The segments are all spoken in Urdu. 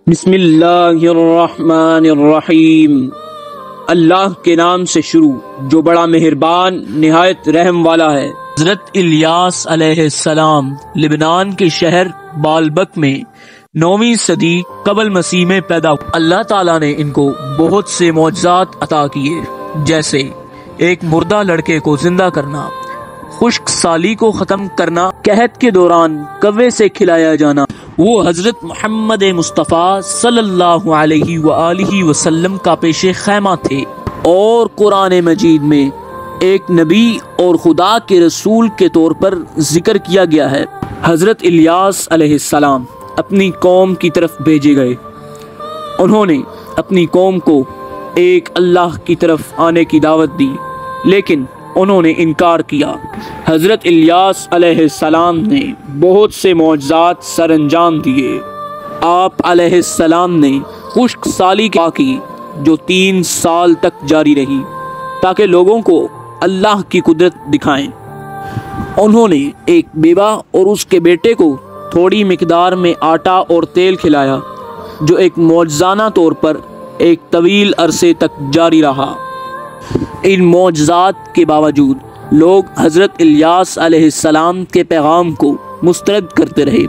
بسم اللہ الرحمن الرحیم۔ اللہ کے نام سے شروع جو بڑا مہربان نہایت رحم والا ہے۔ حضرت الیاس علیہ السلام لبنان کے شہر بالبک میں 9ویں صدی قبل مسیح میں پیدا ہوئے۔ اللہ تعالیٰ نے ان کو بہت سے معجزات عطا کیے، جیسے ایک مردہ لڑکے کو زندہ کرنا، خشک سالی کو ختم کرنا، قحط کے دوران کوے سے کھلایا جانا۔ وہ حضرت محمد مصطفیٰ صلی اللہ علیہ وآلہ وسلم کا پیش خیمہ تھے، اور قرآن مجید میں ایک نبی اور خدا کے رسول کے طور پر ذکر کیا گیا ہے۔ حضرت الیاس علیہ السلام اپنی قوم کی طرف بھیجے گئے۔ انہوں نے اپنی قوم کو ایک اللہ کی طرف آنے کی دعوت دی، لیکن انہوں نے انکار کیا۔ حضرت الیاس علیہ السلام نے بہت سے معجزات سر انجام دیے۔ آپ علیہ السلام نے خشک سالی کی جو 3 سال تک جاری رہی، تاکہ لوگوں کو اللہ کی قدرت دکھائیں۔ انہوں نے ایک بیوہ اور اس کے بیٹے کو تھوڑی مقدار میں آٹا اور تیل کھلایا، جو ایک معجزانہ طور پر ایک طویل عرصے تک جاری رہا۔ ان معجزات کے باوجود لوگ حضرت الیاس علیہ السلام کے پیغام کو مسترد کرتے رہے۔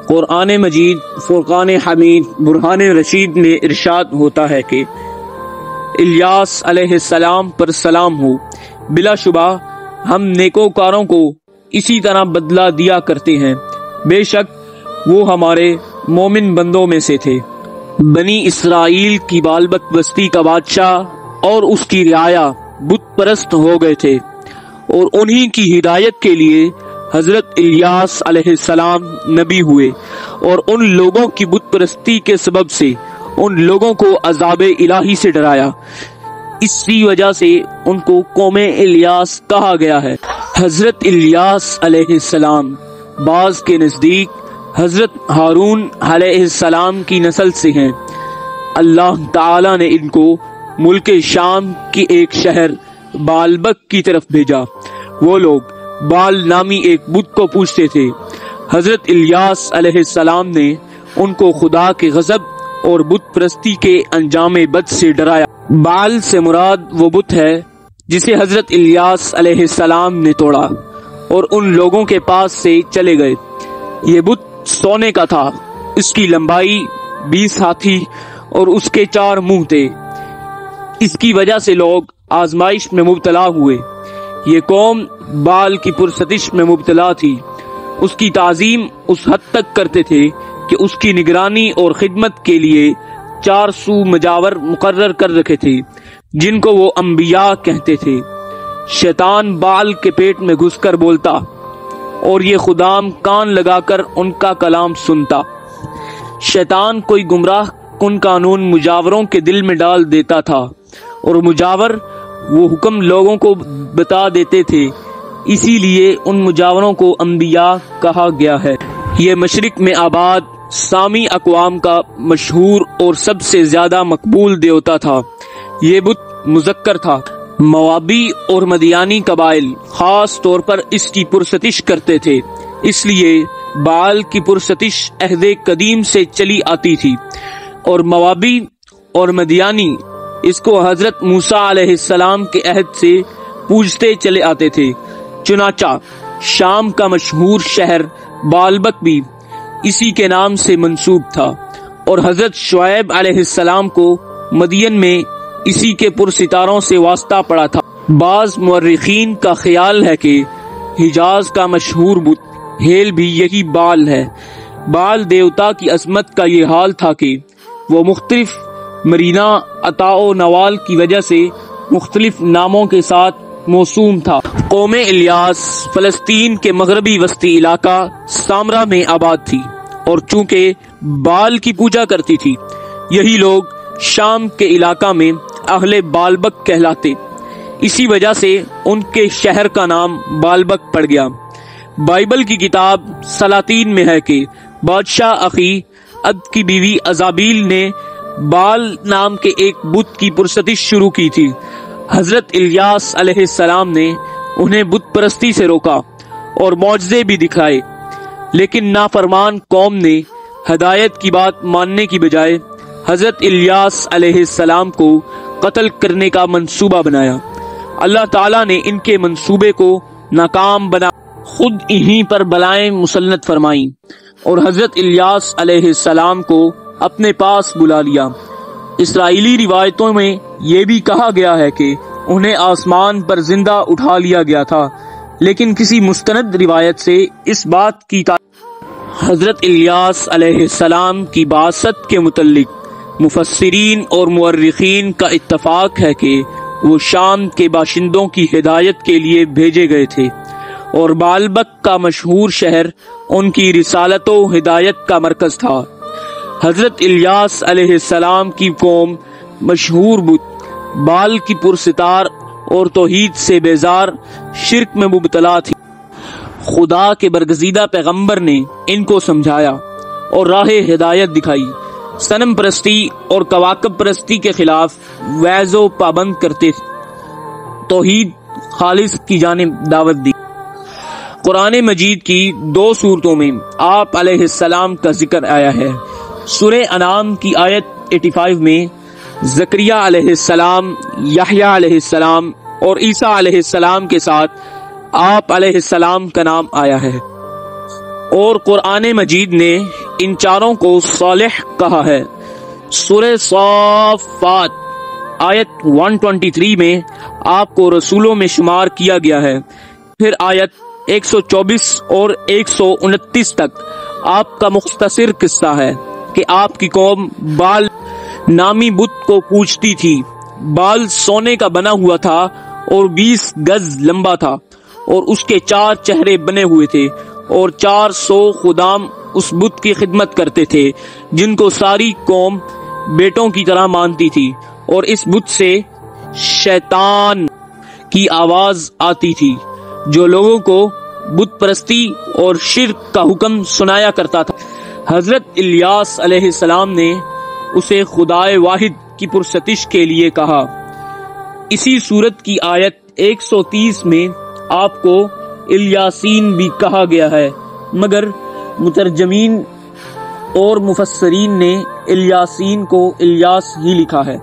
قرآن مجید فرقان حمید برہان رشید میں ارشاد ہوتا ہے کہ الیاس علیہ السلام پر سلام ہو، بلا شبہ ہم نیکوکاروں کو اسی طرح بدلہ دیا کرتے ہیں، بے شک وہ ہمارے مومن بندوں میں سے تھے۔ بنی اسرائیل کی بالبک بستی کا بادشاہ اور اس کی رعایا بت پرست ہو گئے تھے، اور انہی کی ہدایت کے لیے حضرت الیاس علیہ السلام نبی ہوئے، اور ان لوگوں کی بت پرستی کے سبب سے ان لوگوں کو عذاب الہی سے ڈرایا۔ اسی وجہ سے ان کو قوم الیاس کہا گیا ہے۔ حضرت الیاس علیہ السلام بعض کے نزدیک حضرت ہارون علیہ السلام کی نسل سے ہیں۔ اللہ تعالی نے ان کو ملک شام کی ایک شہر بالبک کی طرف بھیجا۔ وہ لوگ بال نامی ایک بت کو پوجتے تھے۔ حضرت الیاس علیہ السلام نے ان کو خدا کے غضب اور بت پرستی کے انجام بد سے ڈرایا۔ بال سے مراد وہ بت ہے جسے حضرت الیاس علیہ السلام نے توڑا اور ان لوگوں کے پاس سے چلے گئے۔ یہ بت سونے کا تھا، اس کی لمبائی 20 ہاتھی اور اس کے 4 منہ تھے۔ اس کی وجہ سے لوگ آزمائش میں مبتلا ہوئے۔ یہ قوم بال کی پرستش میں مبتلا تھی۔ اس کی تعظیم اس حد تک کرتے تھے کہ اس کی نگرانی اور خدمت کے لیے 400 مجاور مقرر کر رکھے تھے، جن کو وہ انبیاء کہتے تھے۔ شیطان بال کے پیٹ میں گھس کر بولتا، اور یہ خدام کان لگا کر ان کا کلام سنتا۔ شیطان کوئی گمراہ کن قانون مجاوروں کے دل میں ڈال دیتا تھا، اور مجاور وہ حکم لوگوں کو بتا دیتے تھے، اسی لیے ان مجاوروں کو انبیاء کہا گیا ہے۔ یہ مشرق میں آباد سامی اقوام کا مشہور اور سب سے زیادہ مقبول دیوتا تھا۔ یہ بت مذکر تھا۔ موابی اور مدیانی قبائل خاص طور پر اس کی پرستش کرتے تھے، اس لیے بال کی پرستش عہد قدیم سے چلی آتی تھی، اور موابی اور مدیانی اس کو حضرت موسیٰ علیہ السلام کے عہد سے پوجتے چلے آتے تھے۔ چنانچہ شام کا مشہور شہر بالبک بھی اسی کے نام سے منسوب تھا، اور حضرت شعیب علیہ السلام کو مدین میں اسی کے پرستاروں سے واسطہ پڑا تھا۔ بعض مورخین کا خیال ہے کہ حجاز کا مشہور بت ہیل بھی یہی بال ہے۔ بال دیوتا کی عظمت کا یہ حال تھا کہ وہ مختلف مرینا عطا و نوال کی وجہ سے مختلف ناموں کے ساتھ موسوم تھا۔ قوم الیاس فلسطین کے مغربی وسطی علاقہ سامرا میں آباد تھی، اور چونکہ بال کی پوجا کرتی تھی، یہی لوگ شام کے علاقہ میں اہل بالبک کہلاتے۔ اسی وجہ سے ان کے شہر کا نام بالبک پڑ گیا۔ بائبل کی کتاب سلاطین میں ہے کہ بادشاہ اخی عد کی بیوی ازابیل نے بال نام کے ایک بت کی پرستش شروع کی تھی۔ حضرت الیاس علیہ السلام نے انہیں بت پرستی سے روکا اور معجزے بھی دکھائے، لیکن نافرمان قوم نے ہدایت کی بات ماننے کی بجائے حضرت الیاس علیہ السلام کو قتل کرنے کا منصوبہ بنایا۔ اللہ تعالیٰ نے ان کے منصوبے کو ناکام بنا خود انہی پر بلائیں مسلط فرمائیں اور حضرت الیاس علیہ السلام کو اپنے پاس بلا لیا۔ اسرائیلی روایتوں میں یہ بھی کہا گیا ہے کہ انہیں آسمان پر زندہ اٹھا لیا گیا تھا، لیکن کسی مستند روایت سے اس بات کی حضرت الیاس علیہ السلام کی بعثت کے متعلق مفسرین اور مورخین کا اتفاق ہے کہ وہ شام کے باشندوں کی ہدایت کے لیے بھیجے گئے تھے اور بالبک کا مشہور شہر ان کی رسالت و ہدایت کا مرکز تھا۔ حضرت الیاس علیہ السلام کی قوم مشہور بت بال کی پرستار اور توحید سے بیزار شرک میں مبتلا تھی۔ خدا کے برگزیدہ پیغمبر نے ان کو سمجھایا اور راہ ہدایت دکھائی، صنم پرستی اور کواکب پرستی کے خلاف وعظ و پابند کرتے توحید خالص کی جانب دعوت دی۔ قرآن مجید کی 2 صورتوں میں آپ علیہ السلام کا ذکر آیا ہے۔ سورہ انعام کی آیت 85 میں زکریہ علیہ السلام، یحییٰ علیہ السلام اور عیسیٰ علیہ السلام کے ساتھ آپ علیہ السلام کا نام آیا ہے، اور قرآن مجید نے ان چاروں کو صالح کہا ہے۔ سورہ صافات آیت 123 میں آپ کو رسولوں میں شمار کیا گیا ہے۔ پھر آیت 124 اور 129 تک آپ کا مختصر قصہ ہے کہ آپ کی قوم بال نامی بت کو پوجتی تھی۔ بال سونے کا بنا ہوا تھا اور 20 گز لمبا تھا، اور اس کے 4 چہرے بنے ہوئے تھے، اور 400 خدام اس بت کی خدمت کرتے تھے جن کو ساری قوم بیٹوں کی طرح مانتی تھی، اور اس بت سے شیطان کی آواز آتی تھی جو لوگوں کو بت پرستی اور شرک کا حکم سنایا کرتا تھا۔ حضرت الیاس علیہ السلام نے اسے خدائے واحد کی پرستش کے لیے کہا۔ اسی سورت کی آیت 130 میں آپ کو الیاسین بھی کہا گیا ہے، مگر مترجمین اور مفسرین نے الیاسین کو الیاس ہی لکھا ہے۔